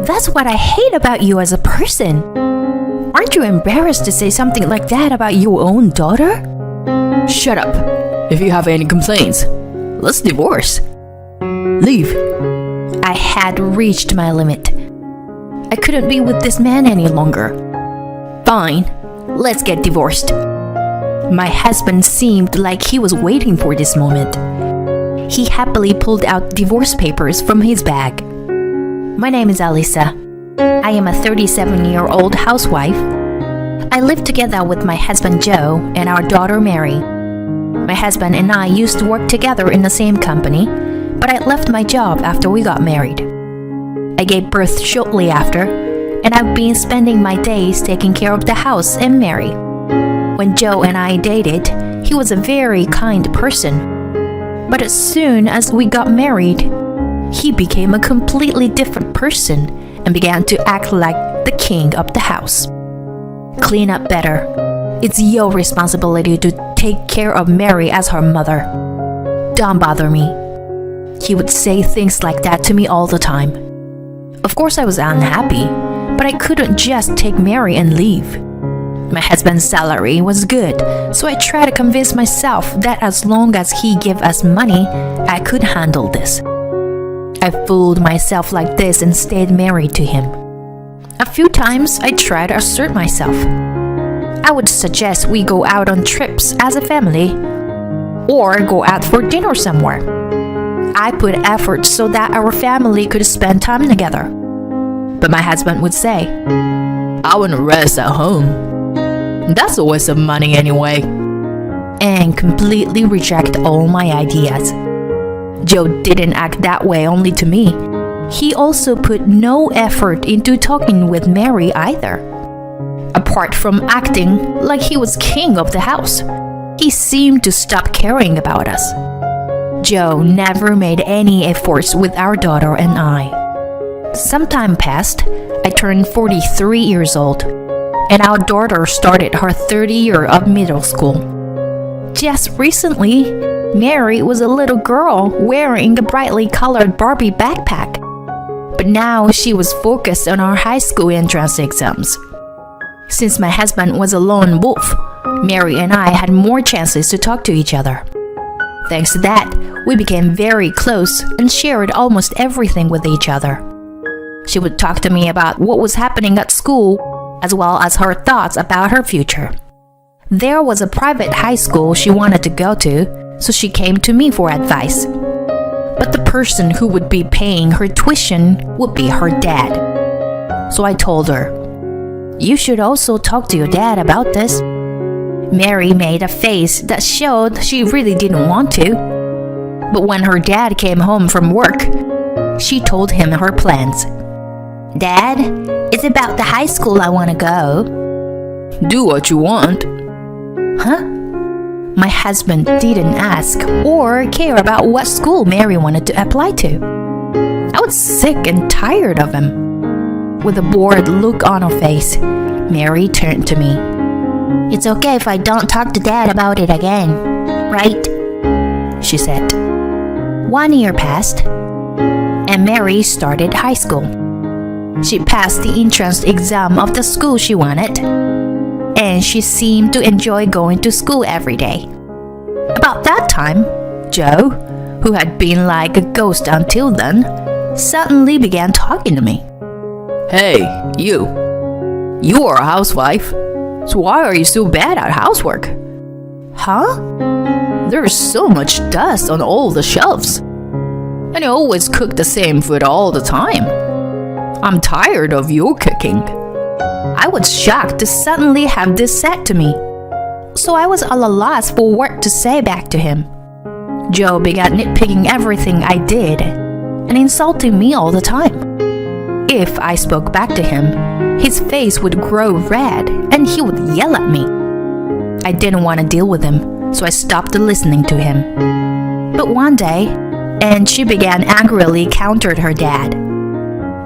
That's what I hate about you as a person. Aren't you embarrassed to say something like that about your own daughter? Shut up. If you have any complaints, let's divorce. Leave. I had reached my limit. I couldn't be with this man any longer. Fine, let's get divorced. My husband seemed like he was waiting for this moment. He happily pulled out divorce papers from his bag. My name is Alisa. I am a 37-year-old housewife. I live together with my husband Joe and our daughter Mary. My husband and I used to work together in the same company, but I left my job after we got married. I gave birth shortly after, and I've been spending my days taking care of the house and Mary. When Joe and I dated, he was a very kind person. But as soon as we got married, he became a completely different person and began to act like the king of the house. Clean up better. It's your responsibility to take care of Mary as her mother. Don't bother me. He would say things like that to me all the time. Of course I was unhappy, but I couldn't just take Mary and leave. My husband's salary was good, so I tried to convince myself that as long as he gave us money, I could handle this. I fooled myself like this and stayed married to him. A few times I tried to assert myself. I would suggest we go out on trips as a family, or go out for dinner somewhere. I put effort so that our family could spend time together. But my husband would say, I want to rest at home. That's a waste of money anyway. And completely reject all my ideas. Joe didn't act that way only to me. He also put no effort into talking with Mary either. Apart from acting like he was king of the house, he seemed to stop caring about us. Joe never made any efforts with our daughter and I. Some time passed. I turned 43 years old, and our daughter started her 3rd year of middle school. Just recently, Mary was a little girl wearing a brightly colored Barbie backpack. But now she was focused on our high school entrance exams. Since my husband was a lone wolf, Mary and I had more chances to talk to each other. Thanks to that, we became very close and shared almost everything with each other. She would talk to me about what was happening at school, as well as her thoughts about her future. There was a private high school she wanted to go to, so she came to me for advice. But the person who would be paying her tuition would be her dad. So I told her, "You should also talk to your dad about this." Mary made a face that showed she really didn't want to. But when her dad came home from work, she told him her plans. "Dad, it's about the high school I want to go." Do what you want. Huh? My husband didn't ask or care about what school Mary wanted to apply to. I was sick and tired of him. With a bored look on her face, Mary turned to me. "It's okay if I don't talk to Dad about it again, right?" she said. 1 year passed, and Mary started high school. She passed the entrance exam of the school she wanted, and she seemed to enjoy going to school every day. About that time, Joe, who had been like a ghost until then, suddenly began talking to me. Hey, you. You are a housewife, so why are you so bad at housework? Huh? There's so much dust on all the shelves, and you always cook the same food all the time. I'm tired of your cooking. I was shocked to suddenly have this said to me, so I was at a loss for what to say back to him. Joe began nitpicking everything I did and insulting me all the time. If I spoke back to him, his face would grow red and he would yell at me. I didn't want to deal with him, so I stopped listening to him. But one day, and she began angrily countered her dad.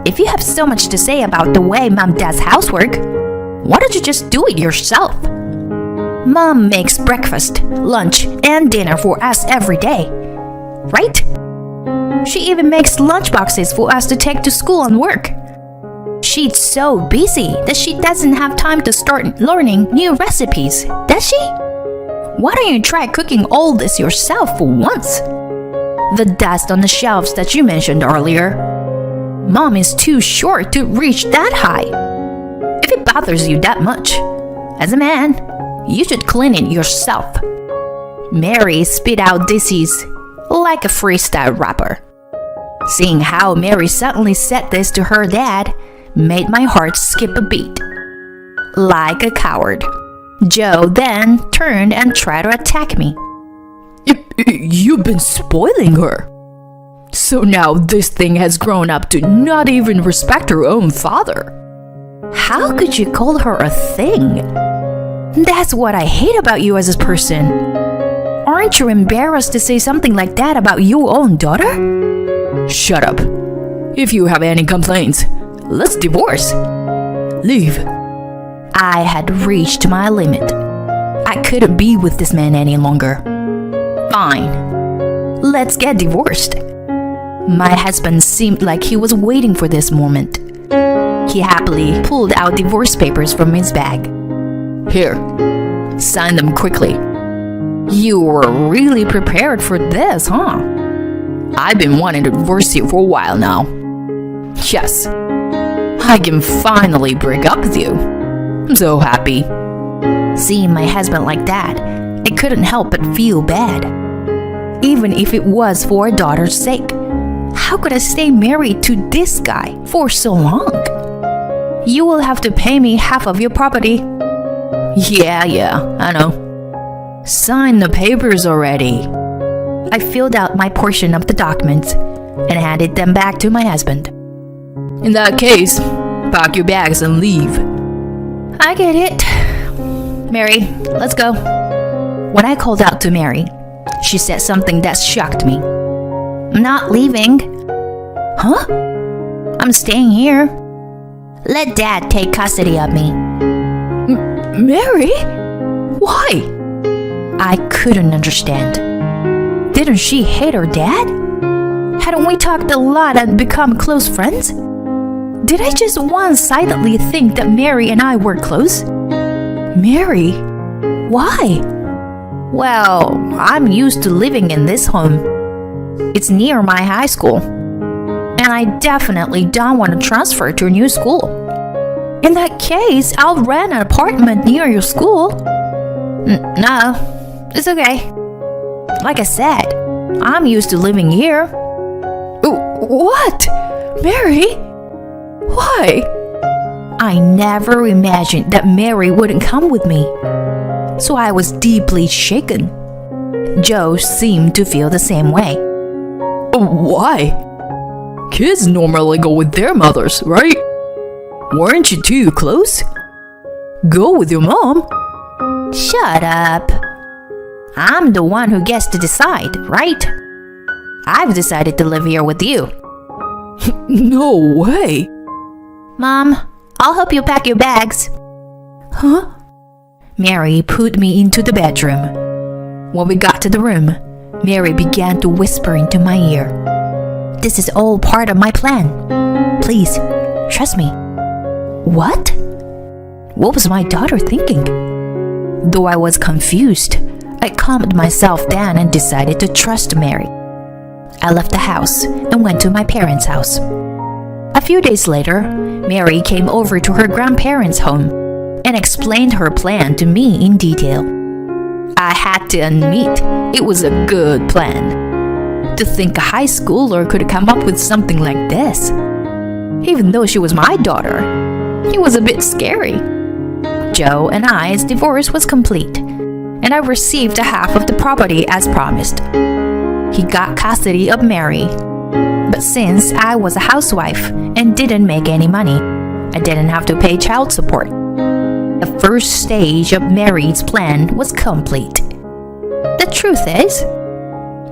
"If you have so much to say about the way Mom does housework, why don't you just do it yourself? Mom makes breakfast, lunch, and dinner for us every day, right? She even makes lunch boxes for us to take to school and work. She's so busy that she doesn't have time to start learning new recipes, does she? Why don't you try cooking all this yourself for once? The dust on the shelves that you mentioned earlier. Mom is too short to reach that high. If it bothers you that much, as a man, you should clean it yourself. Mary spit out dishes like a freestyle rapper. Seeing how Mary suddenly said this to her dad made my heart skip a beat. Like a coward, Joe then turned and tried to attack me. You've been spoiling her. So now this thing has grown up to not even respect her own father. How could you call her a thing? That's what I hate about you as a person. Aren't you embarrassed to say something like that about your own daughter? Shut up. If you have any complaints, let's divorce. Leave. I had reached my limit. I couldn't be with this man any longer. Fine. Let's get divorced. My husband seemed like he was waiting for this moment. He happily pulled out divorce papers from his bag. Here, sign them quickly. You were really prepared for this, huh? I've been wanting to divorce you for a while now. Yes, I can finally break up with you. I'm so happy. Seeing my husband like that, I couldn't help but feel bad. Even if it was for a daughter's sake. How could I stay married to this guy for so long? You will have to pay me half of your property. Yeah, I know. Sign the papers already. I filled out my portion of the documents and handed them back to my husband. In that case, pack your bags and leave. I get it. Mary, let's go. When I called out to Mary, she said something that shocked me. I'm not leaving. Huh? I'm staying here. Let Dad take custody of me. Mary? Why? I couldn't understand. Didn't she hate her dad? Hadn't we talked a lot and become close friends? Did I just one-sidedly think that Mary and I were close? Mary? Why? Well, I'm used to living in this home. It's near my high school. And I definitely don't want to transfer to a new school. In that case, I'll rent an apartment near your school. No, it's okay. Like I said, I'm used to living here. What? Mary? Why? I never imagined that Mary wouldn't come with me. So I was deeply shaken. Joe seemed to feel the same way. Why? Kids normally go with their mothers, right? Weren't you too close? Go with your mom. Shut up. I'm the one who gets to decide, right? I've decided to live here with you. No way. Mom, I'll help you pack your bags. Huh? Mary put me into the bedroom. When we got to the room, Mary began to whisper into my ear. This is all part of my plan. Please, trust me. What? What was my daughter thinking? Though I was confused, I calmed myself down and decided to trust Mary. I left the house and went to my parents' house. A few days later, Mary came over to her grandparents' home and explained her plan to me in detail. I had to admit, it was a good plan. To think a high schooler could come up with something like this. Even though she was my daughter, it was a bit scary. Joe and I's divorce was complete, and I received a half of the property as promised. He got custody of Mary, but since I was a housewife and didn't make any money, I didn't have to pay child support. The first stage of Mary's plan was complete. The truth is,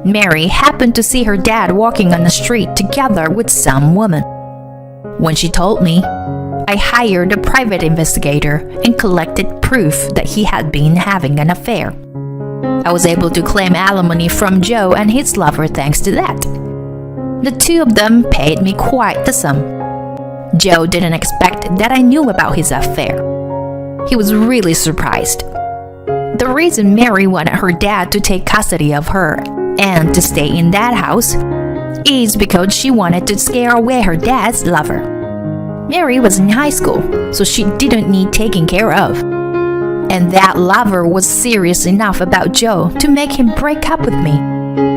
Mary happened to see her dad walking on the street together with some woman. When she told me, I hired a private investigator and collected proof that he had been having an affair. I was able to claim alimony from Joe and his lover thanks to that. The two of them paid me quite the sum. Joe didn't expect that I knew about his affair. He was really surprised. The reason Mary wanted her dad to take custody of her and to stay in that house is because she wanted to scare away her dad's lover. Mary was in high school, so she didn't need taking care of. And that lover was serious enough about Joe to make him break up with me.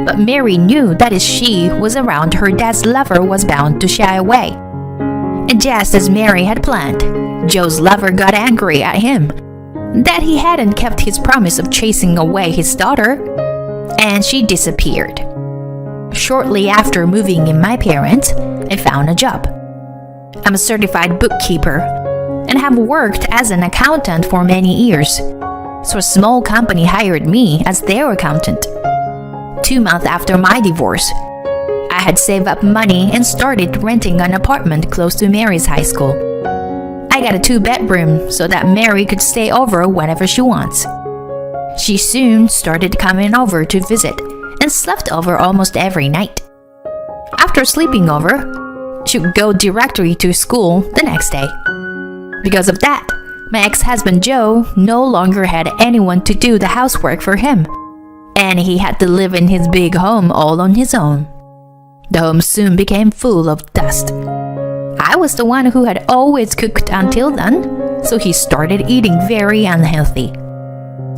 But Mary knew that if she was around, her dad's lover was bound to shy away. And just as Mary had planned, Joe's lover got angry at him that he hadn't kept his promise of chasing away his daughter, and she disappeared. Shortly after moving in my parents, I found a job. I'm a certified bookkeeper and have worked as an accountant for many years, so a small company hired me as their accountant. 2 months after my divorce, I had saved up money and started renting an apartment close to Mary's high school. I got a 2-bedroom so that Mary could stay over whenever she wants. She soon started coming over to visit and slept over almost every night. After sleeping over, she would go directly to school the next day. Because of that, my ex-husband Joe no longer had anyone to do the housework for him, and he had to live in his big home all on his own. The home soon became full of dust. I was the one who had always cooked until then, so he started eating very unhealthy.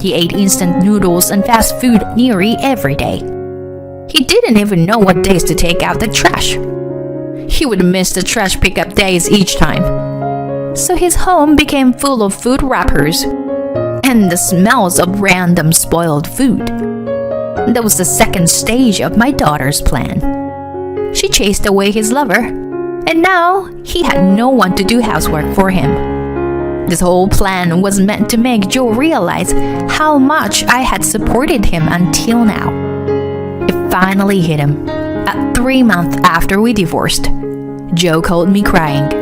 He ate instant noodles and fast food nearly every day. He didn't even know what days to take out the trash. He would miss the trash pickup days each time. So his home became full of food wrappers and the smells of random spoiled food. That was the second stage of my daughter's plan. She chased away his lover, and now he had no one to do housework for him. This whole plan was meant to make Joe realize how much I had supported him until now. It finally hit him. At 3 months after we divorced, Joe called me crying.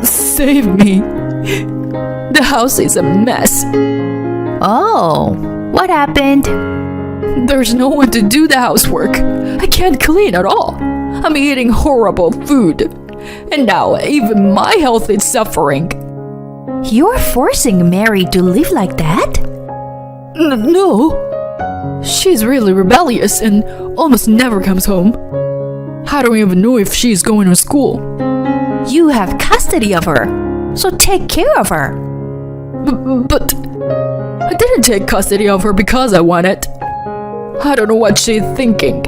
Save me. The house is a mess. Oh, what happened? There's no one to do the housework. I can't clean at all. I'm eating horrible food. And now even my health is suffering. You're forcing Mary to live like that? No. She's really rebellious and almost never comes home. I don't even know if she's going to school. You have custody of her, so take care of her. But I didn't take custody of her because I want it. I don't know what she's thinking.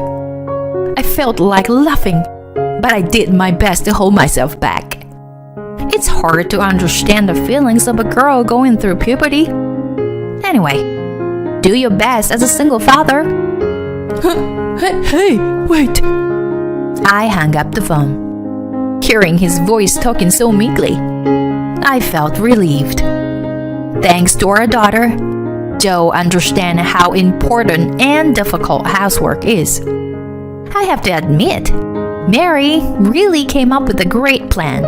I felt like laughing, but I did my best to hold myself back. It's hard to understand the feelings of a girl going through puberty. Anyway, do your best as a single father. Hey, wait. I hung up the phone. Hearing his voice talking so meekly, I felt relieved. Thanks to our daughter, Joe understands how important and difficult housework is. I have to admit, Mary really came up with a great plan.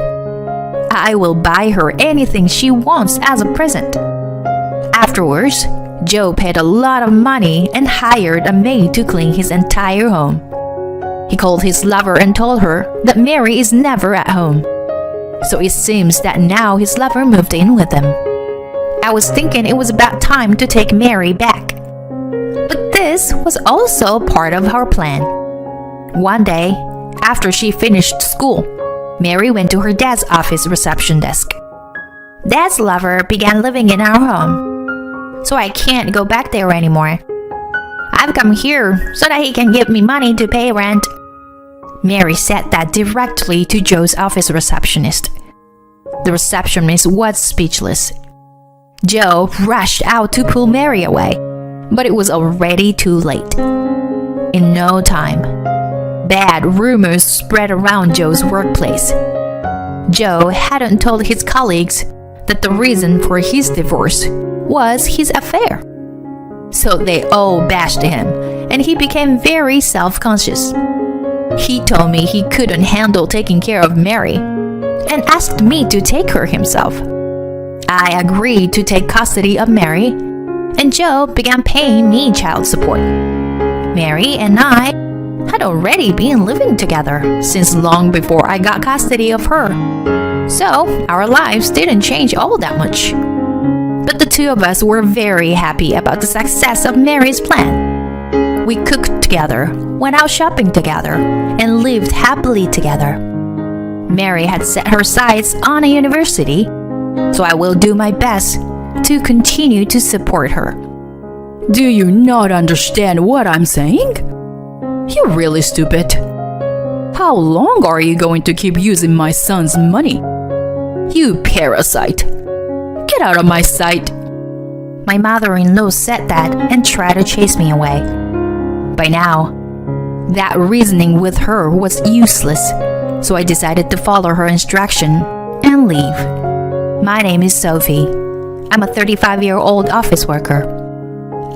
I will buy her anything she wants as a present. Afterwards, Joe paid a lot of money and hired a maid to clean his entire home. He called his lover and told her that Mary is never at home. So it seems that now his lover moved in with him. I was thinking it was about time to take Mary back. But this was also part of our plan. One day, after she finished school, Mary went to her dad's office reception desk. Dad's lover began living in our home, so I can't go back there anymore. I've come here so that he can give me money to pay rent. Mary said that directly to Joe's office receptionist. The receptionist was speechless. Joe rushed out to pull Mary away, but it was already too late. In no time, bad rumors spread around Joe's workplace. Joe hadn't told his colleagues that the reason for his divorce was his affair. So they all bashed him, and he became very self-conscious. He told me he couldn't handle taking care of Mary and asked me to take her himself. I agreed to take custody of Mary, and Joe began paying me child support. Mary and I had already been living together since long before I got custody of her. So our lives didn't change all that much. But the two of us were very happy about the success of Mary's plan. We cooked together, went out shopping together, and lived happily together. Mary had set her sights on a university, so I will do my best to continue to support her. Do you not understand what I'm saying? You're really stupid. How long are you going to keep using my son's money? You parasite. Get out of my sight. My mother-in-law said that and tried to chase me away. By now, that reasoning with her was useless, so I decided to follow her instruction and leave. My name is Sophie. I'm a 35-year-old office worker.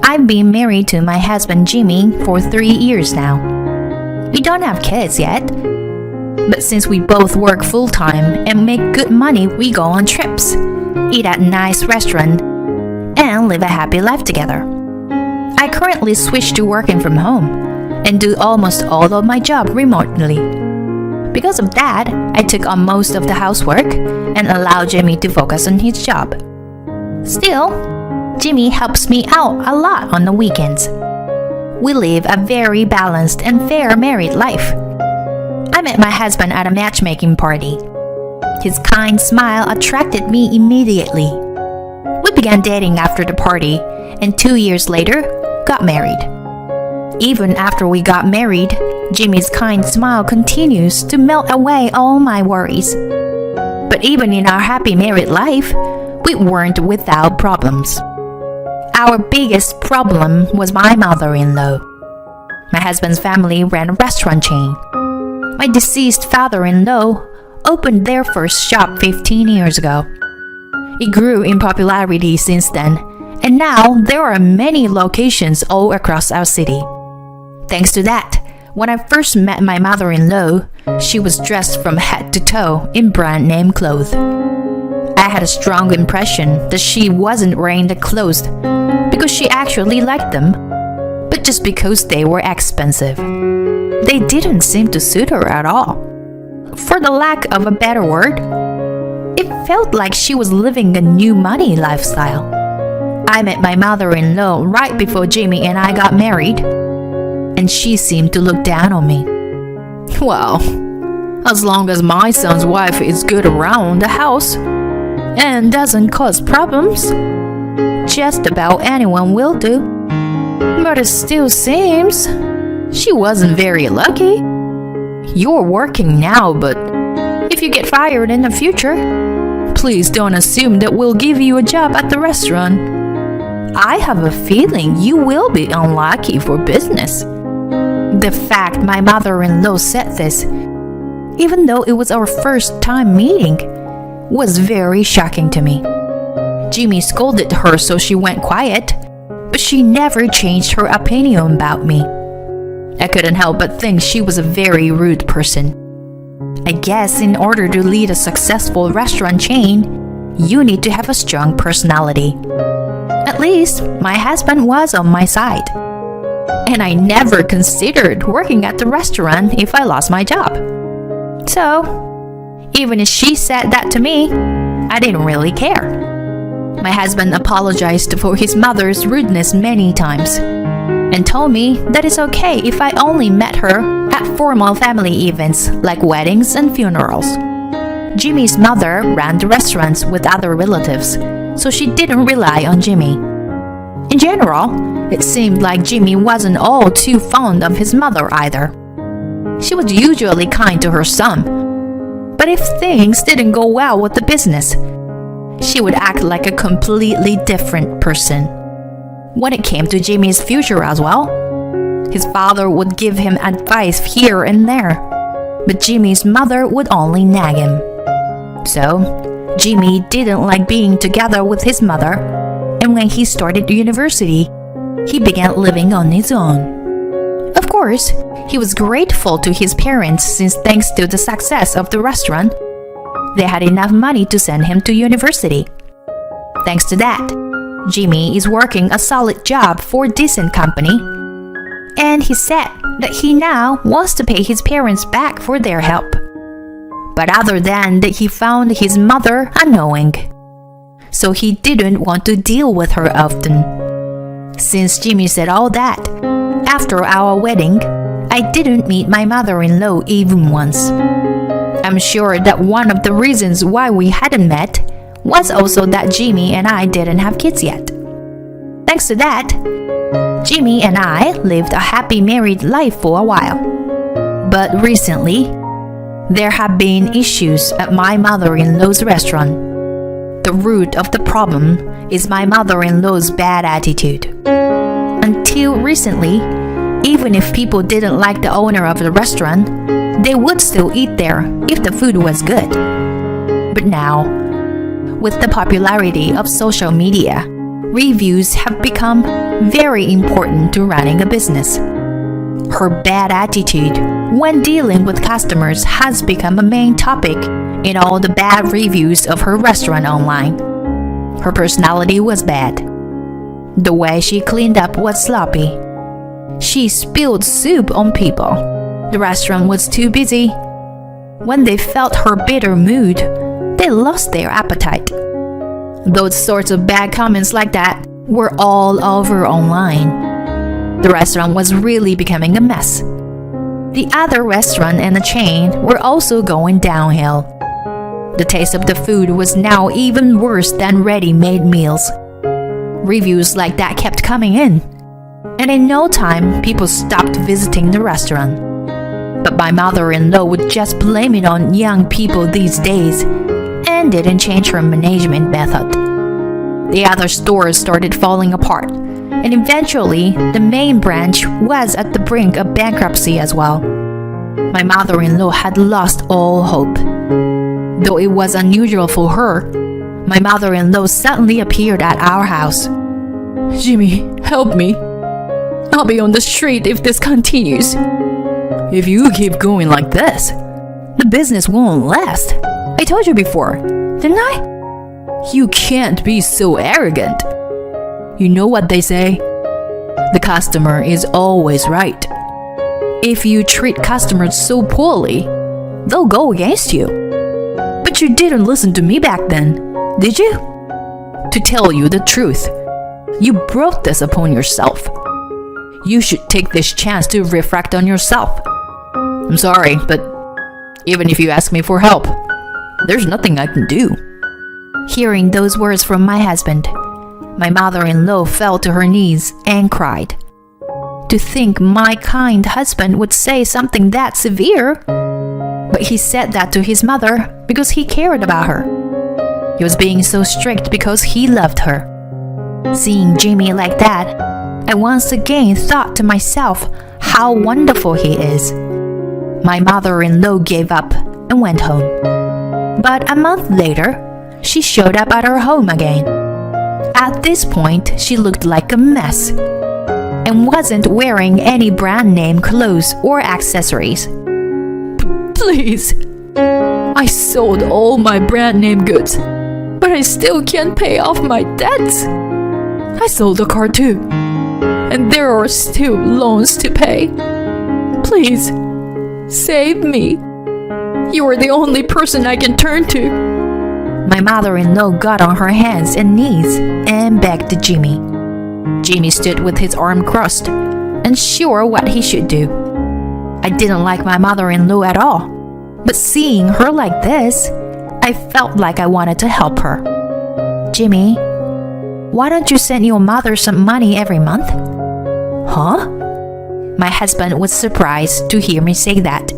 I've been married to my husband Jimmy for 3 years now. We don't have kids yet, but since we both work full-time and make good money, we go on trips, eat at nice restaurants, and live a happy life together. I currently switched to working from home and do almost all of my job remotely. Because of that, I took on most of the housework and allowed Jimmy to focus on his job. Still, Jimmy helps me out a lot on the weekends. We live a very balanced and fair married life. I met my husband at a matchmaking party. His kind smile attracted me immediately. We began dating after the party and 2 years later, got married. Even after we got married, Jimmy's kind smile continues to melt away all my worries. But even in our happy married life, we weren't without problems. Our biggest problem was my mother-in-law. My husband's family ran a restaurant chain. My deceased father-in-law opened their first shop 15 years ago. It grew in popularity since then, and now there are many locations all across our city. Thanks to that, when I first met my mother-in-law, she was dressed from head to toe in brand name clothes. I had a strong impression that she wasn't wearing the clothes because she actually liked them, but just because they were expensive. They didn't seem to suit her at all. For the lack of a better word, it felt like she was living a new money lifestyle. I met my mother-in-law right before Jimmy and I got married, and she seemed to look down on me. Well, as long as my son's wife is good around the house and doesn't cause problems, just about anyone will do. But it still seems she wasn't very lucky. You're working now, but if you get fired in the future, please don't assume that we'll give you a job at the restaurant. I have a feeling you will be unlucky for business. The fact my mother-in-law said this, even though it was our first time meeting, was very shocking to me. Jimmy scolded her so she went quiet, but she never changed her opinion about me. I couldn't help but think she was a very rude person. I guess in order to lead a successful restaurant chain, you need to have a strong personality. At least, my husband was on my side. And I never considered working at the restaurant if I lost my job. So, even if she said that to me, I didn't really care. My husband apologized for his mother's rudeness many times and told me that it's okay if I only met her at formal family events like weddings and funerals. Jimmy's mother ran the restaurants with other relatives, so she didn't rely on Jimmy. In general, it seemed like Jimmy wasn't all too fond of his mother either. She was usually kind to her son, but if things didn't go well with the business, she would act like a completely different person. When it came to Jimmy's future as well, his father would give him advice here and there, but Jimmy's mother would only nag him. So, Jimmy didn't like being together with his mother, and when he started university, he began living on his own. Of course, he was grateful to his parents since thanks to the success of the restaurant, they had enough money to send him to university. Thanks to that, Jimmy is working a solid job for a decent company, and he said that he now wants to pay his parents back for their help. But other than that, he found his mother annoying, so he didn't want to deal with her often. Since Jimmy said all that, after our wedding, I didn't meet my mother-in-law even once. I'm sure that one of the reasons why we hadn't met was also that Jimmy and I didn't have kids yet. Thanks to that, Jimmy and I lived a happy married life for a while. But recently, there have been issues at my mother-in-law's restaurant. The root of the problem is my mother-in-law's bad attitude. Until recently, even if people didn't like the owner of the restaurant, they would still eat there if the food was good. But now, with the popularity of social media, reviews have become very important to running a business. Her bad attitude when dealing with customers has become a main topic in all the bad reviews of her restaurant online. Her personality was bad. The way she cleaned up was sloppy. She spilled soup on people. The restaurant was too busy. When they felt her bitter mood, they lost their appetite. Those sorts of bad comments like that were all over online. The restaurant was really becoming a mess. The other restaurant and the chain were also going downhill. The taste of the food was now even worse than ready-made meals. Reviews like that kept coming in, and in no time people stopped visiting the restaurant. But my mother-in-law would just blame it on young people these days and didn't change her management method. The other stores started falling apart, and eventually the main branch was at the brink of bankruptcy as well. My mother-in-law had lost all hope. Though it was unusual for her, my mother-in-law suddenly appeared at our house. Jimmy, help me. I'll be on the street if this continues. If you keep going like this, the business won't last. I told you before, didn't I? You can't be so arrogant. You know what they say? The customer is always right. If you treat customers so poorly, they'll go against you. But you didn't listen to me back then, did you? To tell you the truth, you brought this upon yourself. You should take this chance to reflect on yourself. I'm sorry, but even if you ask me for help, there's nothing I can do. Hearing those words from my husband, my mother-in-law fell to her knees and cried. To think my kind husband would say something that severe. But he said that to his mother because he cared about her. He was being so strict because he loved her. Seeing Jimmy like that, I once again thought to myself how wonderful he is. My mother-in-law gave up and went home. But a month later, she showed up at her home again. At this point, she looked like a mess and wasn't wearing any brand name clothes or accessories. Please, I sold all my brand name goods, but I still can't pay off my debts. I sold a car too, and there are still loans to pay. Please, save me. You are the only person I can turn to. My mother-in-law got on her hands and knees and begged Jimmy. Jimmy stood with his arm crossed, unsure what he should do. I didn't like my mother-in-law at all, but seeing her like this, I felt like I wanted to help her. Jimmy, why don't you send your mother some money every month? Huh? My husband was surprised to hear me say that.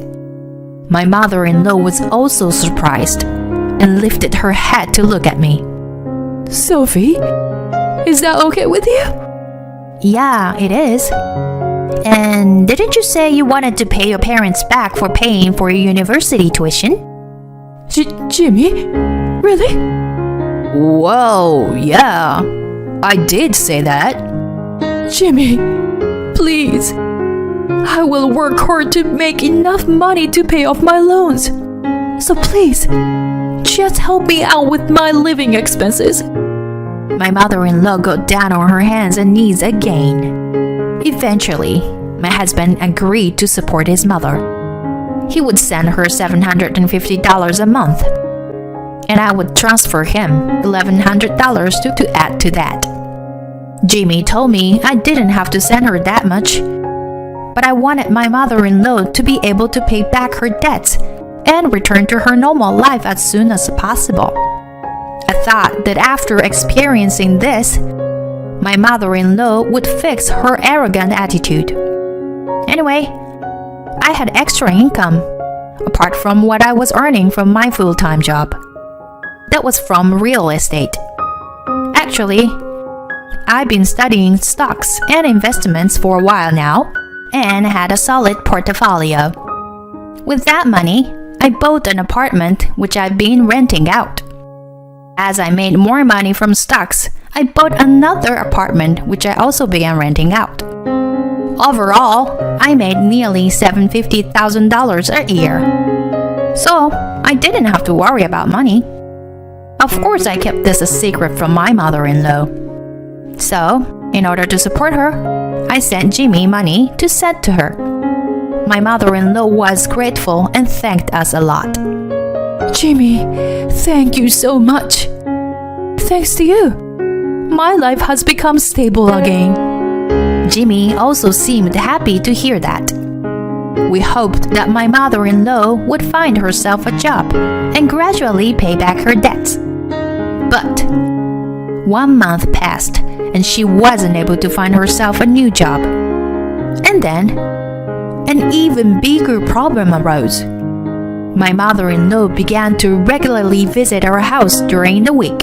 My mother-in-law was also surprised and lifted her head to look at me. Sophie, is that okay with you? Yeah, it is. And didn't you say you wanted to pay your parents back for paying for your university tuition? Jimmy? Really? Whoa, yeah. I did say that. Jimmy, please. I will work hard to make enough money to pay off my loans. So please, just help me out with my living expenses. My mother-in-law got down on her hands and knees again. Eventually, My husband agreed to support his mother. He would send her $750 a month, and I would transfer him $1,100 to add to that. Jimmy told me I didn't have to send her that much, but I wanted my mother-in-law to be able to pay back her debts and return to her normal life as soon as possible. I thought that after experiencing this, my mother-in-law would fix her arrogant attitude. Anyway, I had extra income, apart from what I was earning from my full-time job. That was from real estate. Actually, I've been studying stocks and investments for a while now and had a solid portfolio. With that money, I bought an apartment which I've been renting out. As I made more money from stocks, I bought another apartment which I also began renting out. Overall, I made nearly $750,000 a year. So, I didn't have to worry about money. Of course, I kept this a secret from my mother-in-law. So, in order to support her, I sent Jimmy money to send to her. My mother-in-law was grateful and thanked us a lot. Jimmy, thank you so much. Thanks to you, my life has become stable again. Jimmy also seemed happy to hear that. We hoped that my mother-in-law would find herself a job and gradually pay back her debts. But 1 month passed and she wasn't able to find herself a new job. And then, an even bigger problem arose. My mother-in-law began to regularly visit our house during the week.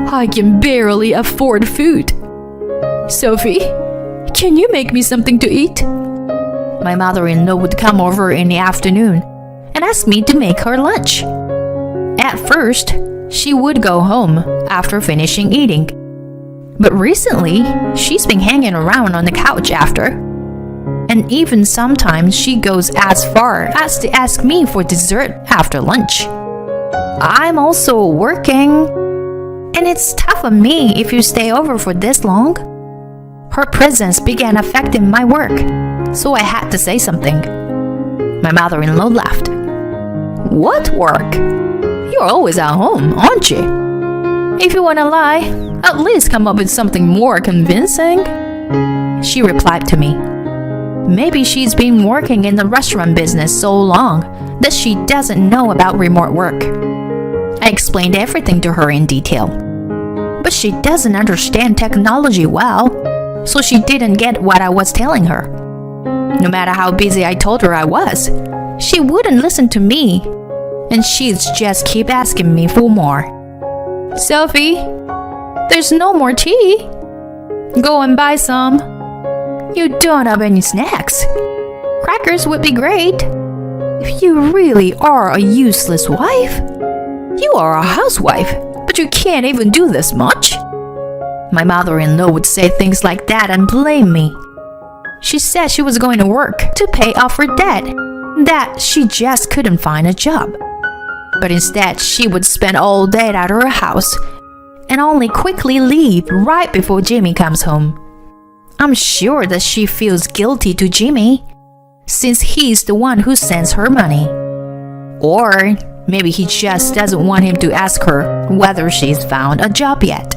I can barely afford food. Sophie, can you make me something to eat? My mother-in-law would come over in the afternoon and ask me to make her lunch. At first, she would go home after finishing eating. But recently, she's been hanging around on the couch after. And even sometimes she goes as far as to ask me for dessert after lunch. I'm also working, and it's tough on me if you stay over for this long. Her presence began affecting my work, so I had to say something. My mother-in-law laughed. What work? You're always at home, aren't you? If you want to lie, at least come up with something more convincing. She replied to me. Maybe she's been working in the restaurant business so long that she doesn't know about remote work. I explained everything to her in detail. But she doesn't understand technology well, so she didn't get what I was telling her. No matter how busy I told her I was, she wouldn't listen to me, and she'd just keep asking me for more. Sophie, there's no more tea. Go and buy some. You don't have any snacks. Crackers would be great. If you really are a useless wife. You are a housewife, but you can't even do this much. My mother-in-law would say things like that and blame me. She said she was going to work to pay off her debt, that she just couldn't find a job. But instead, she would spend all day at her house and only quickly leave right before Jimmy comes home. I'm sure that she feels guilty to Jimmy, since he's the one who sends her money. Or maybe he just doesn't want him to ask her whether she's found a job yet.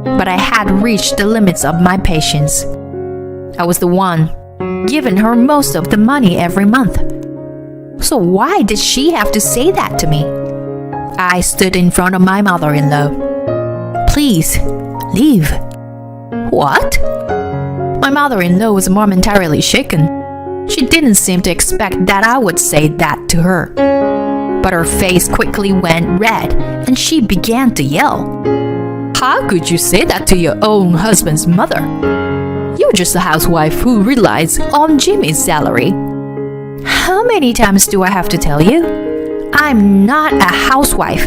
But I had reached the limits of my patience. I was the one giving her most of the money every month. So why did she have to say that to me? I stood in front of my mother-in-law. Please, leave. What? My mother-in-law was momentarily shaken. She didn't seem to expect that I would say that to her. But her face quickly went red and she began to yell. How could you say that to your own husband's mother? You're just a housewife who relies on Jimmy's salary. How many times do I have to tell you? I'm not a housewife.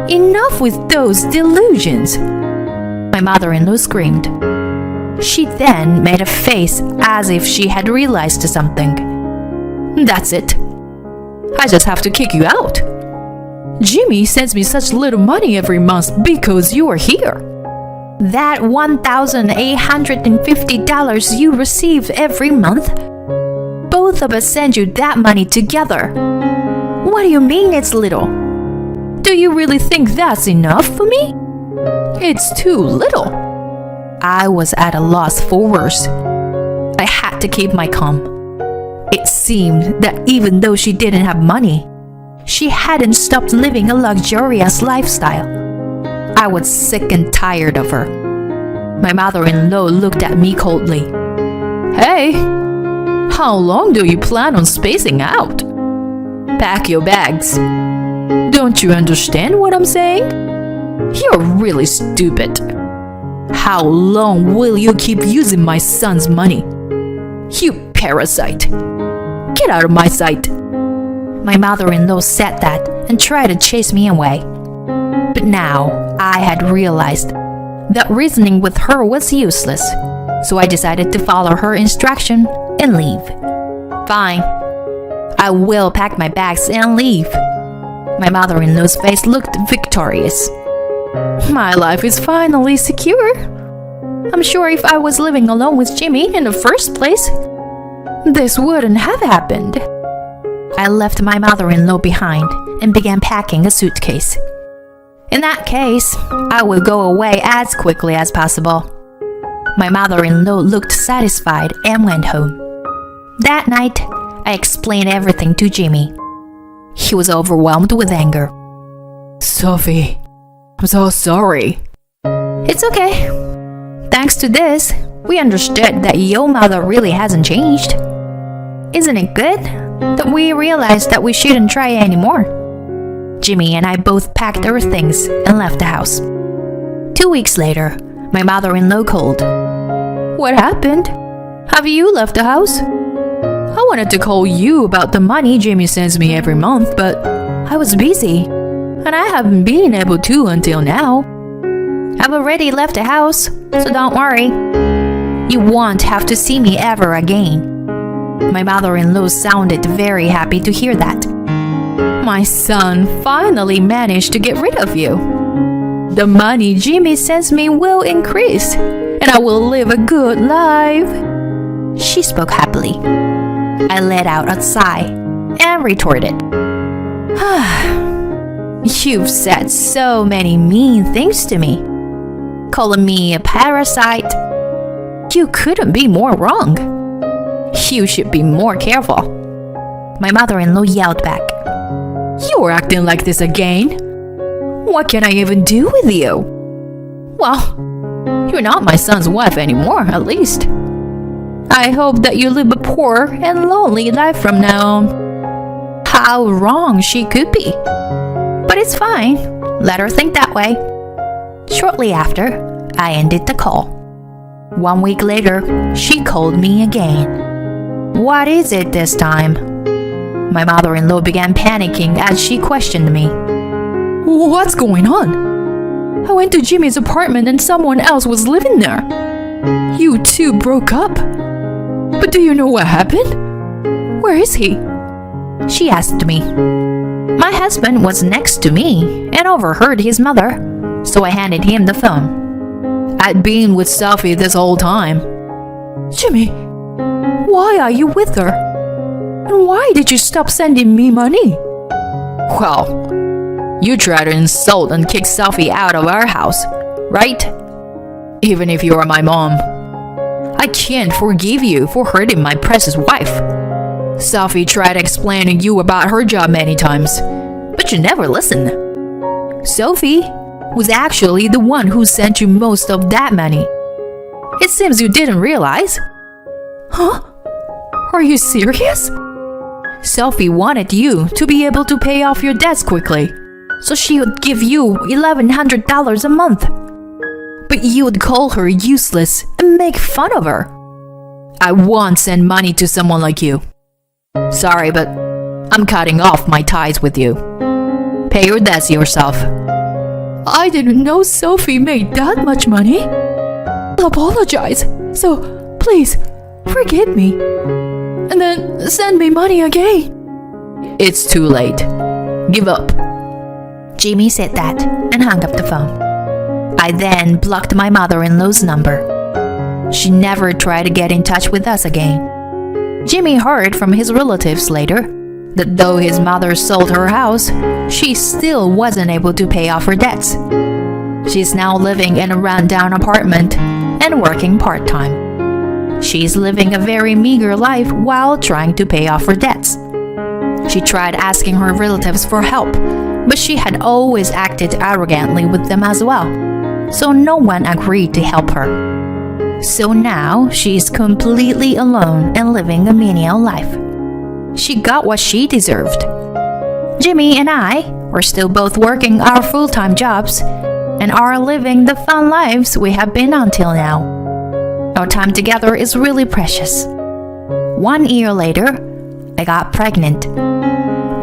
Enough with those delusions. My mother-in-law screamed. She then made a face as if she had realized something. That's it. I just have to kick you out. Jimmy sends me such little money every month because you are here. That $1,850 you receive every month? Both of us send you that money together. What do you mean it's little? Do you really think that's enough for me? It's too little. I was at a loss for words. I had to keep my calm. It seemed that even though she didn't have money, she hadn't stopped living a luxurious lifestyle. I was sick and tired of her. My mother-in-law looked at me coldly. Hey, how long do you plan on spacing out? Pack your bags. Don't you understand what I'm saying? You're really stupid. How long will you keep using my son's money? You parasite. Get out of my sight. My mother-in-law said that and tried to chase me away. But now I had realized that reasoning with her was useless, so I decided to follow her instruction and leave. Fine. I will pack my bags and leave. My mother-in-law's face looked victorious. My life is finally secure. I'm sure if I was living alone with Jimmy in the first place, this wouldn't have happened. I left my mother-in-law behind and began packing a suitcase. In that case, I will go away as quickly as possible. My mother-in-law looked satisfied and went home. That night, I explained everything to Jimmy. He was overwhelmed with anger. Sophie, I'm so sorry. It's okay. Thanks to this, we understood that your mother really hasn't changed. Isn't it good that we realized that we shouldn't try anymore? Jimmy and I both packed our things and left the house. 2 weeks later, my mother-in-law called. What happened? Have you left the house? I wanted to call you about the money Jimmy sends me every month, but I was busy, and I haven't been able to until now. I've already left the house, so don't worry. You won't have to see me ever again. My mother-in-law sounded very happy to hear that. My son finally managed to get rid of you. The money Jimmy sends me will increase, and I will live a good life. She spoke happily. I let out a sigh and retorted. You've said so many mean things to me. Calling me a parasite. You couldn't be more wrong. You should be more careful. My mother-in-law yelled back. You're acting like this again. What can I even do with you? Well, you're not my son's wife anymore, at least. I hope that you live a poor and lonely life from now on. How wrong she could be. But it's fine. Let her think that way. Shortly after, I ended the call. 1 week later, she called me again. What is it this time? My mother-in-law began panicking as she questioned me. What's going on? I went to Jimmy's apartment and someone else was living there. You two broke up. But do you know what happened? Where is he? She asked me. My husband was next to me and overheard his mother, so I handed him the phone. I'd been with Sophie this whole time. Jimmy, why are you with her? And why did you stop sending me money? Well, you tried to insult and kick Sophie out of our house, right? Even if you are my mom. I can't forgive you for hurting my precious wife. Sophie tried explaining you about her job many times, but you never listened. Sophie was actually the one who sent you most of that money. It seems you didn't realize. Huh? Are you serious? Sophie wanted you to be able to pay off your debts quickly, so she would give you $1,100 a month. But you would call her useless and make fun of her. I won't send money to someone like you. Sorry, but I'm cutting off my ties with you. Pay your debts yourself. I didn't know Sophie made that much money. I'll apologize, so please forgive me. And then send me money again. It's too late. Give up. Jimmy said that and hung up the phone. I then blocked my mother-in-law's number. She never tried to get in touch with us again. Jimmy heard from his relatives later that though his mother sold her house, she still wasn't able to pay off her debts. She's now living in a run-down apartment and working part-time. She's living a very meager life while trying to pay off her debts. She tried asking her relatives for help, but she had always acted arrogantly with them as well, so no one agreed to help her. So now she's completely alone and living a menial life. She got what she deserved. Jimmy and I are still both working our full-time jobs and are living the fun lives we have been until now. Our time together is really precious. 1 year later, I got pregnant.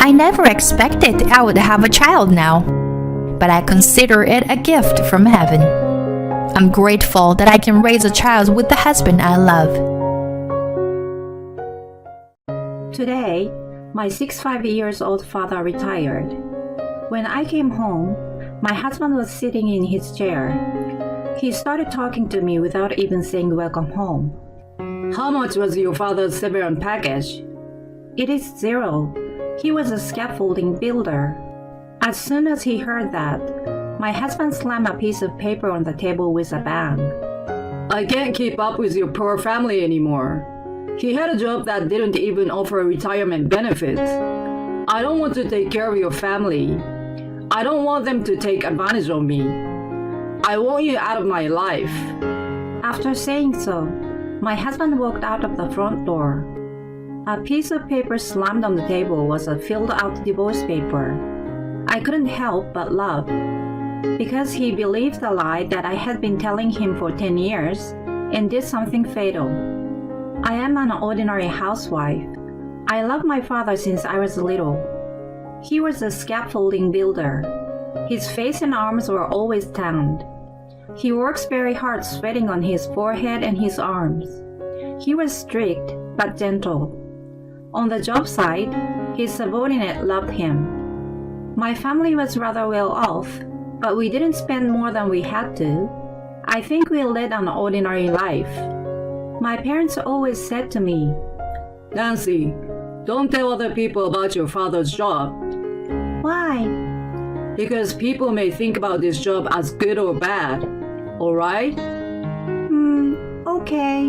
I never expected I would have a child now, but I consider it a gift from heaven. I'm grateful that I can raise a child with the husband I love. Today, my 65-year-old father retired. When I came home, my husband was sitting in his chair. He started talking to me without even saying welcome home. How much was your father's severance package? It is 0. He was a scaffolding builder. As soon as he heard that, my husband slammed a piece of paper on the table with a bang. I can't keep up with your poor family anymore. He had a job that didn't even offer retirement benefits. I don't want to take care of your family. I don't want them to take advantage of me. I want you out of my life. After saying so, my husband walked out of the front door. A piece of paper slammed on the table was a filled-out divorce paper. I couldn't help but laugh, because he believed the lie that I had been telling him for 10 years and did something fatal. I am an ordinary housewife. I love my father since I was little. He was a scaffolding builder. His face and arms were always tanned. He works very hard, sweating on his forehead and his arms. He was strict but gentle. On the job site, his subordinate loved him. My family was rather well off, but we didn't spend more than we had to. I think we led an ordinary life. My parents always said to me, Nancy, don't tell other people about your father's job. "Why?" Because people may think about this job as good or bad. Alright? Okay.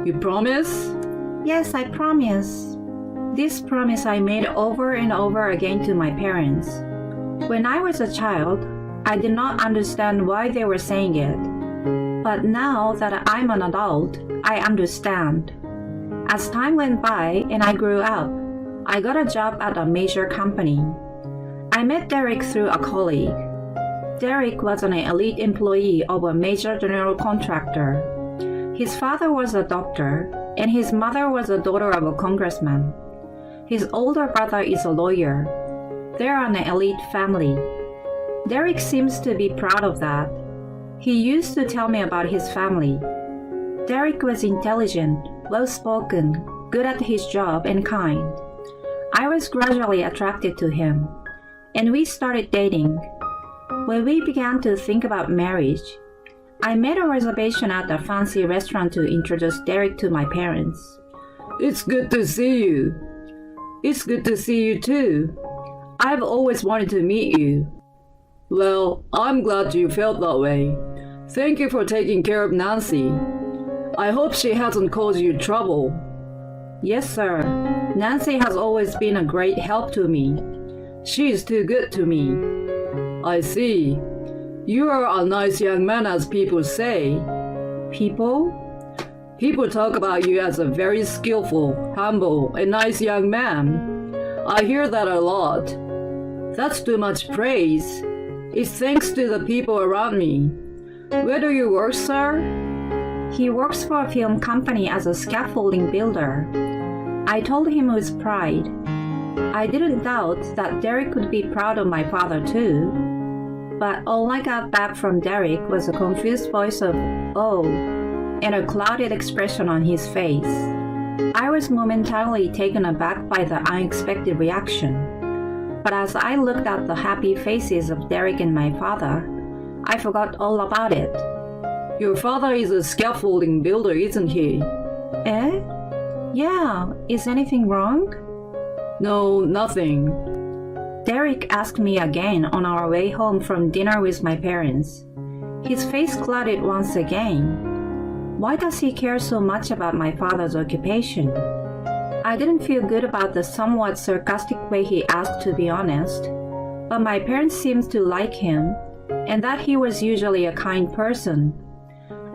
You promise? Yes, I promise. This promise I made over and over again to my parents. When I was a child, I did not understand why they were saying it. But now that I'm an adult, I understand. As time went by and I grew up, I got a job at a major company. I met Derek through a colleague. Derek was an elite employee of a major general contractor. His father was a doctor, and his mother was a daughter of a congressman. His older brother is a lawyer. They're an elite family. Derek seems to be proud of that. He used to tell me about his family. Derek was intelligent, well-spoken, good at his job, and kind. I was gradually attracted to him, and we started dating. When we began to think about marriage, I made a reservation at a fancy restaurant to introduce Derek to my parents. It's good to see you. It's good to see you too. I've always wanted to meet you. Well, I'm glad you felt that way. Thank you for taking care of Nancy. I hope she hasn't caused you trouble. Yes, sir. Nancy has always been a great help to me. She is too good to me. I see. You are a nice young man, as people say. People? People talk about you as a very skillful, humble, and nice young man. I hear that a lot. That's too much praise. It's thanks to the people around me. Where do you work, sir? He works for a film company as a scaffolding builder. I told him with pride. I didn't doubt that Derek could be proud of my father too. But all I got back from Derek was a confused voice of, "Oh," and a clouded expression on his face. I was momentarily taken aback by the unexpected reaction. But as I looked at the happy faces of Derek and my father, I forgot all about it. Your father is a scaffolding builder, isn't he? Eh? Yeah, is anything wrong? No, nothing. Derek asked me again on our way home from dinner with my parents. His face clouded once again. Why does he care so much about my father's occupation? I didn't feel good about the somewhat sarcastic way he asked, to be honest. But my parents seemed to like him, and that he was usually a kind person.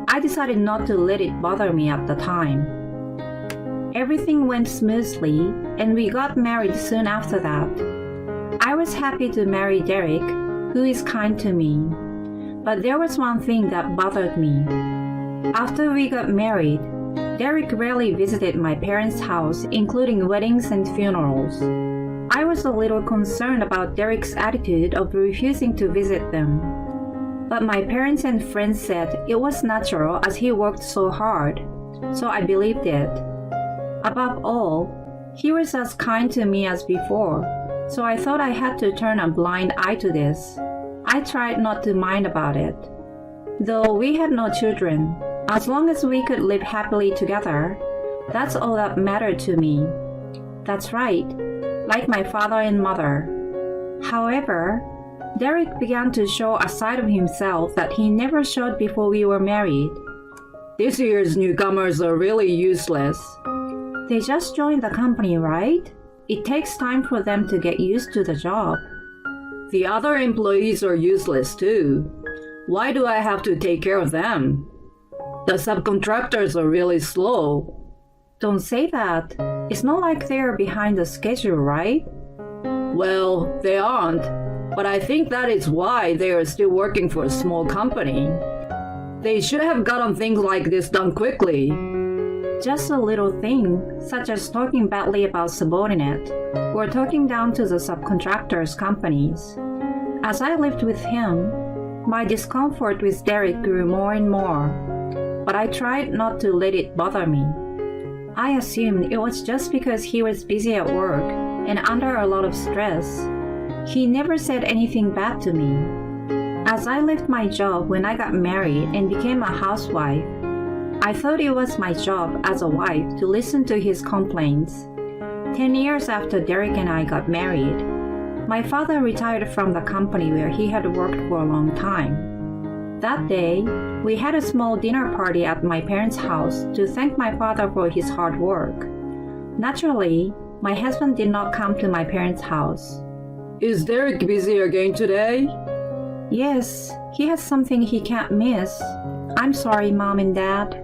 I decided not to let it bother me at the time. Everything went smoothly, and we got married soon after that. I was happy to marry Derek, who is kind to me. But there was one thing that bothered me. After we got married, Derek rarely visited my parents' house, including weddings and funerals. I was a little concerned about Derek's attitude of refusing to visit them. But my parents and friends said it was natural as he worked so hard, so I believed it. Above all, he was as kind to me as before, so I thought I had to turn a blind eye to this. I tried not to mind about it. Though we had no children, as long as we could live happily together, that's all that mattered to me. That's right, like my father and mother. However, Derek began to show a side of himself that he never showed before we were married. This year's newcomers are really useless. They just joined the company, right? It takes time for them to get used to the job. The other employees are useless too. Why do I have to take care of them? The subcontractors are really slow. Don't say that. It's not like they're behind the schedule, right? Well, they aren't, but I think that is why they are still working for a small company. They should have gotten things like this done quickly. Just a little thing, such as talking badly about subordinate, or talking down to the subcontractors' companies. As I lived with him, my discomfort with Derek grew more and more, but I tried not to let it bother me. I assumed it was just because he was busy at work and under a lot of stress. He never said anything bad to me. As I left my job when I got married and became a housewife, I thought it was my job as a wife to listen to his complaints. 10 years after Derek and I got married, my father retired from the company where he had worked for a long time. That day, we had a small dinner party at my parents' house to thank my father for his hard work. Naturally, my husband did not come to my parents' house. Is Derek busy again today? Yes, he has something he can't miss. I'm sorry, Mom and Dad.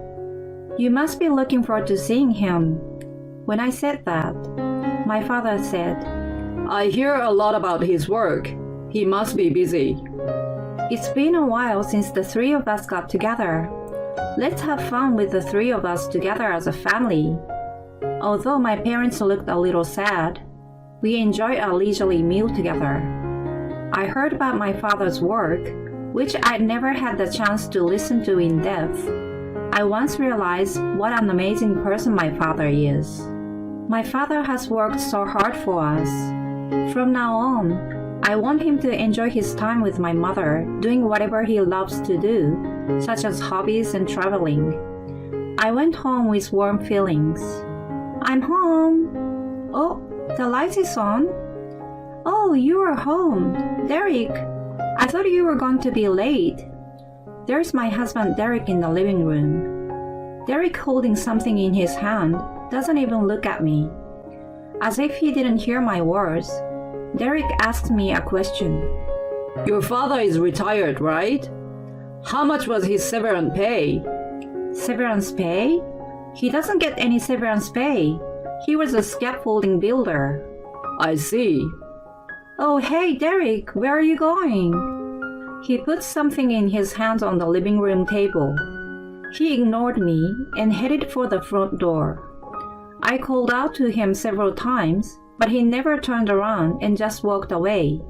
You must be looking forward to seeing him. When I said that, my father said, I hear a lot about his work. He must be busy. It's been a while since the three of us got together. Let's have fun with the three of us together as a family. Although my parents looked a little sad, we enjoyed a leisurely meal together. I heard about my father's work, which I'd never had the chance to listen to in depth. I once realized what an amazing person my father is. My father has worked so hard for us. From now on, I want him to enjoy his time with my mother, doing whatever he loves to do, such as hobbies and traveling. I went home with warm feelings. I'm home. Oh, the light is on. Oh, you are home. Derek, I thought you were going to be late. There's my husband Derek in the living room. Derek, holding something in his hand, doesn't even look at me. As if he didn't hear my words, Derek asked me a question. Your father is retired, right? How much was his severance pay? Severance pay? He doesn't get any severance pay. He was a scaffolding builder. I see. Oh, hey, Derek, where are you going? He put something in his hands on the living room table. He ignored me and headed for the front door. I called out to him several times, but he never turned around and just walked away.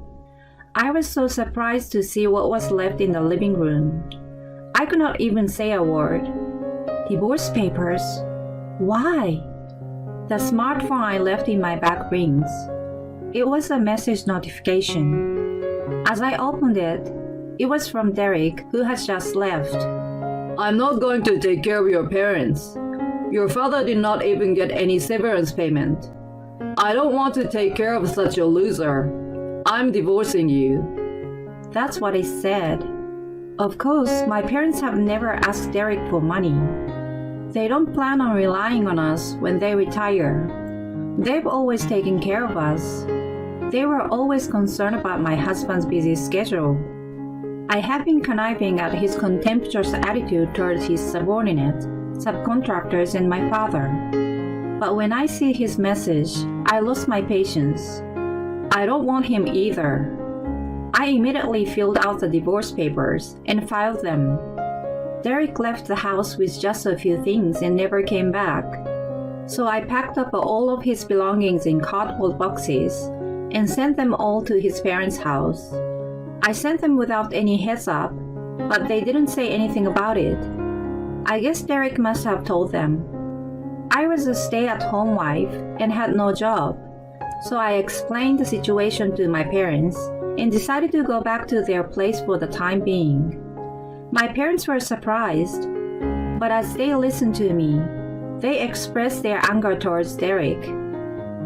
I was so surprised to see what was left in the living room. I could not even say a word. Divorce papers? Why? The smartphone I left in my bag rings. It was a message notification. As I opened it, It was from Derek, who has just left. I'm not going to take care of your parents. Your father did not even get any severance payment. I don't want to take care of such a loser. I'm divorcing you. That's what I said. Of course, my parents have never asked Derek for money. They don't plan on relying on us when they retire. They've always taken care of us. They were always concerned about my husband's busy schedule. I have been conniving at his contemptuous attitude towards his subordinates, subcontractors, and my father. But when I see his message, I lose my patience. I don't want him either. I immediately filled out the divorce papers and filed them. Derek left the house with just a few things and never came back. So I packed up all of his belongings in cardboard boxes and sent them all to his parents' house. I sent them without any heads up, but they didn't say anything about it. I guess Derek must have told them. I was a stay-at-home wife and had no job, so I explained the situation to my parents and decided to go back to their place for the time being. My parents were surprised, but as they listened to me, they expressed their anger towards Derek.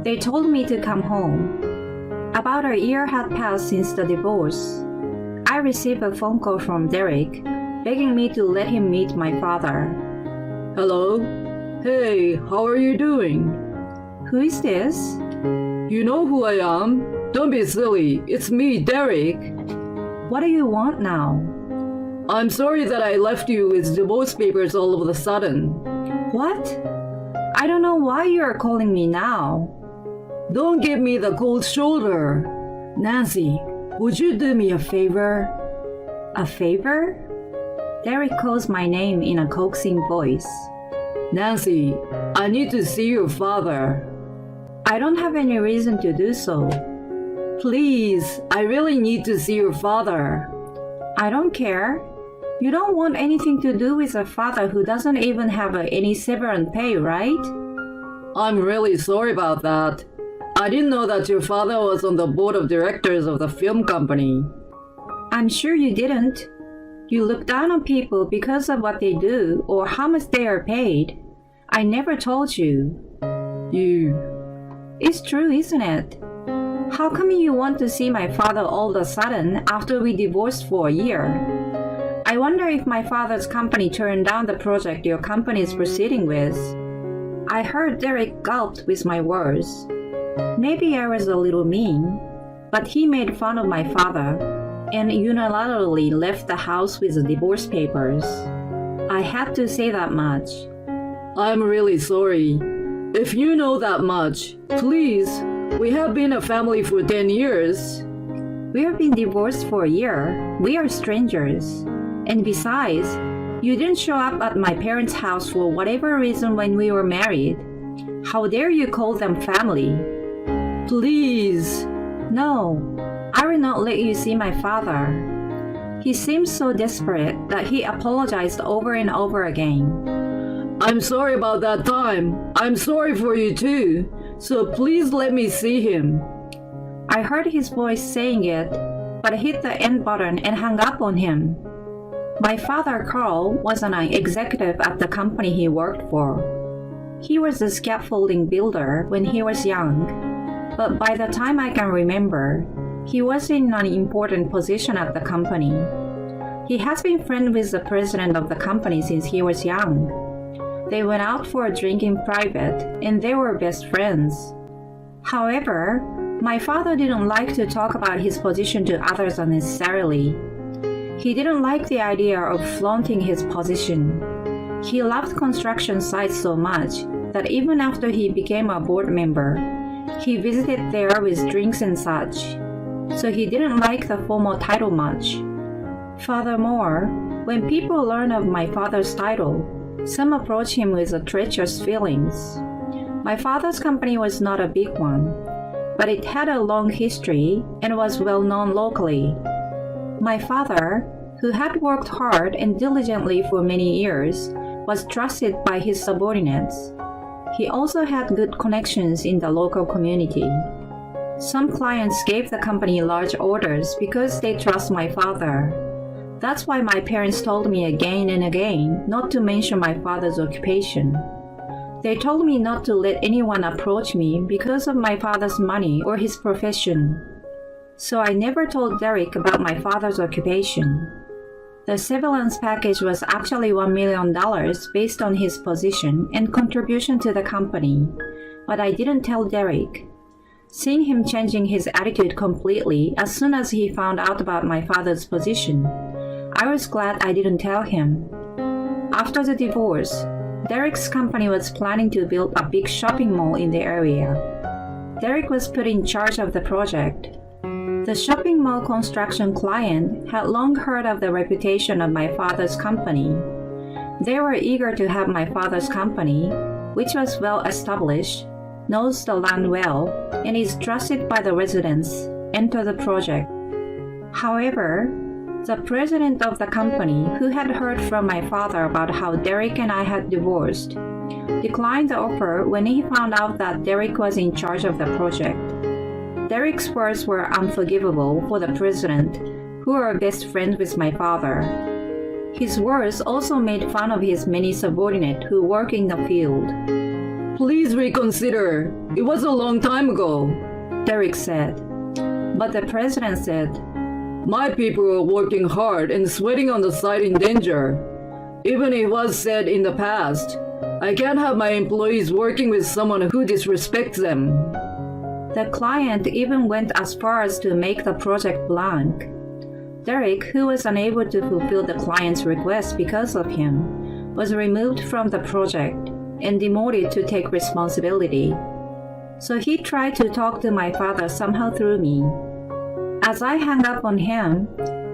They told me to come home. About a year had passed since the divorce. I received a phone call from Derek, begging me to let him meet my father. Hello? Hey, how are you doing? Who is this? You know who I am? Don't be silly. It's me, Derek. What do you want now? I'm sorry that I left you with divorce papers all of a sudden. What? I don't know why you are calling me now. Don't give me the cold shoulder. Nancy, would you do me a favor? A favor? Derek calls my name in a coaxing voice. Nancy, I need to see your father. I don't have any reason to do so. Please, I really need to see your father. I don't care. You don't want anything to do with a father who doesn't even have any severance pay, right? I'm really sorry about that. I didn't know that your father was on the board of directors of the film company. I'm sure you didn't. You look down on people because of what they do or how much they are paid. I never told you. It's true, isn't it? How come you want to see my father all of a sudden after we divorced for a year? I wonder if my father's company turned down the project your company is proceeding with. I heard Derek gulped with my words. Maybe I was a little mean, but he made fun of my father and unilaterally left the house with the divorce papers. I had to say that much. I'm really sorry. If you know that much, please, we have been a family for 10 years. We have been divorced for a year. We are strangers. And besides, you didn't show up at my parents' house for whatever reason when we were married. How dare you call them family? Please. No, I will not let you see my father. He seemed so desperate that he apologized over and over again. I'm sorry about that time. I'm sorry for you too. So please let me see him. I heard his voice saying it, but hit the end button and hung up on him. My father, Carl, was an executive at the company he worked for. He was a scaffolding builder when he was young, but by the time I can remember, he was in an important position at the company. He has been friends with the president of the company since he was young. They went out for a drink in private, and they were best friends. However, my father didn't like to talk about his position to others unnecessarily. He didn't like the idea of flaunting his position. He loved construction sites so much that even after he became a board member, he visited there with drinks and such. So he didn't like the formal title much. Furthermore, when people learn of my father's title, some approach him with treacherous feelings. My father's company was not a big one, but it had a long history and was well known locally. My father, who had worked hard and diligently for many years, was trusted by his subordinates. He also had good connections in the local community. Some clients gave the company large orders because they trust my father. That's why my parents told me again and again not to mention my father's occupation. They told me not to let anyone approach me because of my father's money or his profession. So I never told Derek about my father's occupation. The severance package was actually $1 million based on his position and contribution to the company, but I didn't tell Derek. Seeing him changing his attitude completely as soon as he found out about my father's position, I was glad I didn't tell him. After the divorce, Derek's company was planning to build a big shopping mall in the area. Derek was put in charge of the project. The shopping mall construction client had long heard of the reputation of my father's company. They were eager to have my father's company, which was well established, knows the land well, and is trusted by the residents, enter the project. However, the president of the company, who had heard from my father about how Derek and I had divorced, declined the offer when he found out that Derek was in charge of the project. Derek's words were unforgivable for the president, who were best friends with my father. His words also made fun of his many subordinates who work in the field. Please reconsider. It was a long time ago, Derek said. But the president said, my people are working hard and sweating on the site in danger. Even it was said in the past, I can't have my employees working with someone who disrespects them. The client even went as far as to make the project blank. Derek, who was unable to fulfill the client's request because of him, was removed from the project and demoted to take responsibility. So he tried to talk to my father somehow through me. As I hung up on him,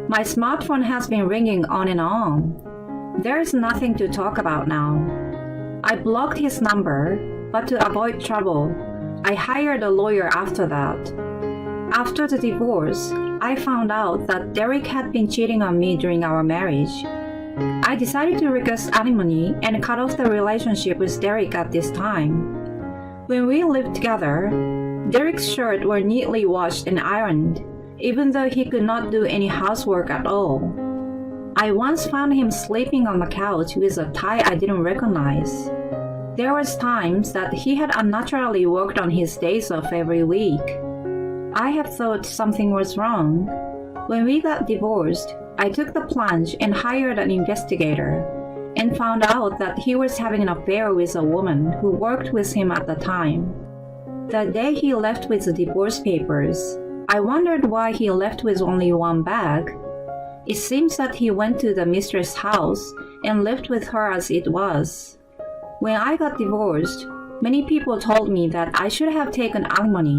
my smartphone has been ringing on and on. There is nothing to talk about now. I blocked his number, but to avoid trouble, I hired a lawyer after that. After the divorce, I found out that Derek had been cheating on me during our marriage. I decided to request alimony and cut off the relationship with Derek at this time. When we lived together, Derek's shirts were neatly washed and ironed, even though he could not do any housework at all. I once found him sleeping on the couch with a tie I didn't recognize. There was times that he had unnaturally worked on his days off every week. I have thought something was wrong. When we got divorced, I took the plunge and hired an investigator, and found out that he was having an affair with a woman who worked with him at the time. The day he left with the divorce papers, I wondered why he left with only one bag. It seems that he went to the mistress' house and lived with her as it was. When I got divorced, many people told me that I should have taken alimony.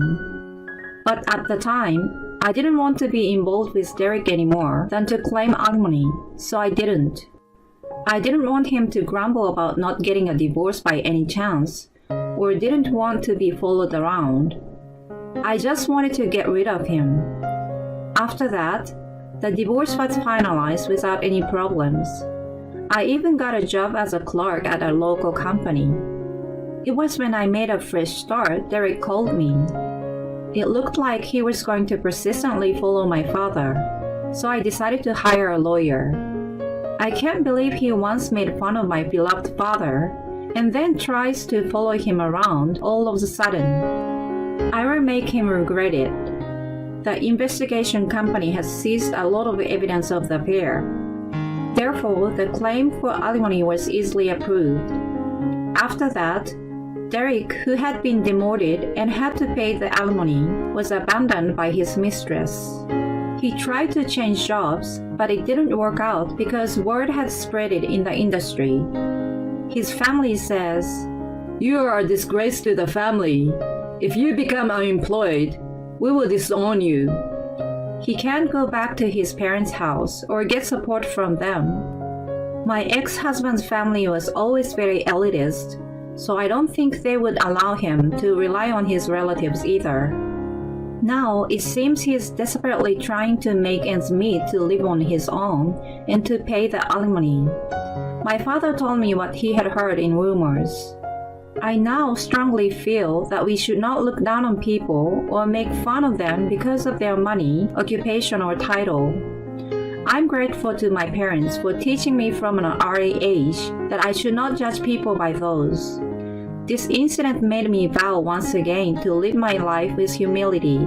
But at the time, I didn't want to be involved with Derek anymore than to claim alimony, so I didn't. I didn't want him to grumble about not getting a divorce by any chance, or didn't want to be followed around. I just wanted to get rid of him. After that, the divorce was finalized without any problems. I even got a job as a clerk at a local company. It was when I made a fresh start, Derek called me. It looked like he was going to persistently follow my father, so I decided to hire a lawyer. I can't believe he once made fun of my beloved father and then tries to follow him around all of a sudden. I will make him regret it. The investigation company has seized a lot of evidence of the affair. Therefore, the claim for alimony was easily approved. After that, Derek, who had been demoted and had to pay the alimony, was abandoned by his mistress. He tried to change jobs, but it didn't work out because word had spread it in the industry. His family says, You are a disgrace to the family. If you become unemployed, we will disown you. He can't go back to his parents' house or get support from them. My ex-husband's family was always very elitist, so I don't think they would allow him to rely on his relatives either. Now it seems he is desperately trying to make ends meet to live on his own and to pay the alimony. My father told me what he had heard in rumors. I now strongly feel that we should not look down on people or make fun of them because of their money, occupation, or title. I'm grateful to my parents for teaching me from an early age that I should not judge people by those. This incident made me vow once again to live my life with humility.